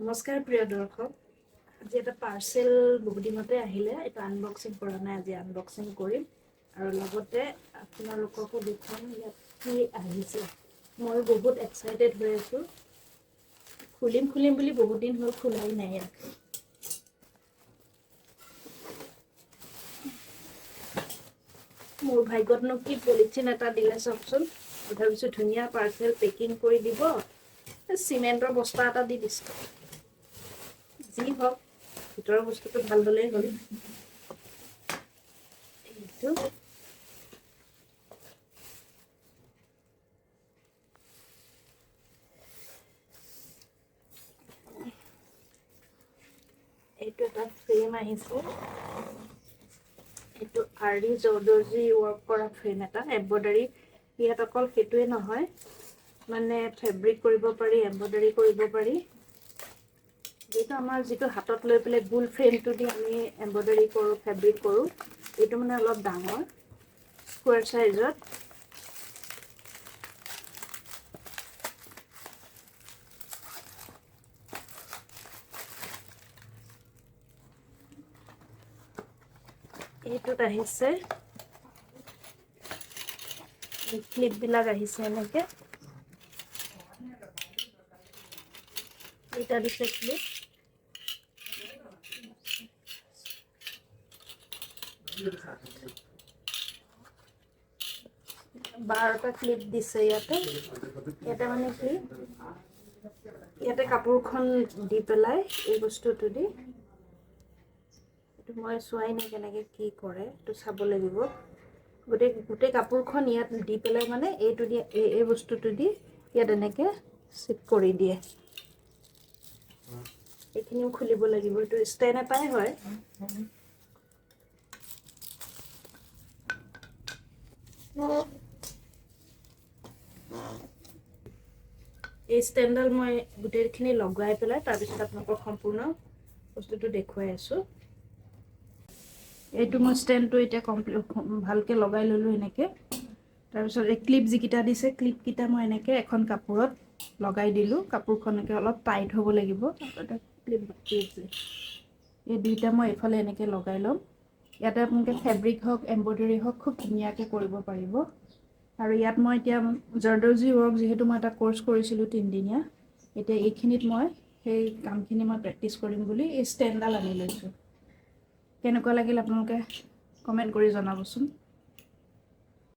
নমস্কাৰ প্ৰিয় দৰ্শক, আজি এটা পাৰ্চেল বহুদিনতে আহিলে। এটা আনবক্সিং কৰা নাই, আজি আনবক্সিং কৰিম আৰু লগতে আপোনালোককো দেখুৱাম ইয়াত কি আহিছে। মই বহুত এক্সাইটেড হৈ আছোঁ। খুলিম বুলি বহুত দিন হ'ল, খোলাই নাই ইয়াত। মোৰ ভাগ্যতনো কি পলিথিন এটা দিলে চাওকচোন। ভাবিছোঁ ধুনীয়া পাৰ্চেল পেকিং কৰি দিব, চিমেণ্টৰ বস্তা এটা দি দিছে। যি হওক, ভিতৰৰ বস্তুটো ভাল হ'লেই হ'ল। এইটো এটা ফ্ৰেম আহিছে। এইটো জাৰদছি ৱৰ্ক কৰা ফ্ৰেম এটা, এম্ব্ৰইডাৰী। ইয়াত অকল সেইটোৱে নহয়, মানে ফেব্ৰিক কৰিব পাৰি, এম্ব্ৰইডাৰী কৰিব পাৰি। এইটো আমাৰ যিটো হাতত লৈ পেলাই গোল ফ্ৰেমটো দি আমি এম্ব্ৰইডাৰী কৰোঁ, ফেব্ৰিক কৰোঁ। এইটো মানে অলপ ডাঙৰ, স্কুৱেৰ চাইজত। এইটোত আহিছে ক্লিপবিলাক আহিছে এনেকে। এটা দিছে ক্লিপ। বাৰটা ক্লিপ দিছে ইয়াতে। ইয়াতে মানে কি, ইয়াতে কাপোৰখন দি পেলাই এই বস্তুটো দি, এইটো মই চোৱাই নাই কেনেকে কি কৰে, এইটো চাব লাগিব। গোটেই কাপোৰখন ইয়াত দি পেলাই মানে এইটো দি এই বস্তুটো দি ইয়াত এনেকে চিট কৰি দিয়ে। এইখিনিও খুলিব লাগিব, এইটো ষ্টেণ্ড এটাই হয়। এই ষ্টেণ্ডডাল মই গোটেইখিনি লগাই পেলাই তাৰপিছত আপোনালোকক সম্পূৰ্ণ বস্তুটো দেখুৱাই আছোঁ। এইটো মই ষ্টেণ্ডটো এতিয়া ভালকৈ লগাই ল'লোঁ এনেকৈ। তাৰপিছত এই ক্লিপ যিকেইটা দিছে, ক্লিপকেইটা মই এনেকৈ এখন কাপোৰত লগাই দিলোঁ। কাপোৰখন এনেকৈ অলপ টাইট হ'ব লাগিব। ক্লিপ বাকী আছে, এই দুইটা মই এইফালে এনেকৈ লগাই ল'ম। ইয়াতে আপোনালোকে ফেব্ৰিক হওক, এম্ব্ৰইডাৰী হওক, খুব ধুনীয়াকৈ কৰিব পাৰিব। আৰু ইয়াত মই এতিয়া জাৰদছি ৱৰ্ক, যিহেতু মই এটা কোৰ্চ কৰিছিলোঁ 3 দিনীয়া, এতিয়া এইখিনিত মই সেই কামখিনি মই প্ৰেক্টিচ কৰিম বুলি এই ষ্টেণ্ডডাল আনি লৈছোঁ। কেনেকুৱা লাগিল আপোনালোকে কমেণ্ট কৰি জনাবচোন।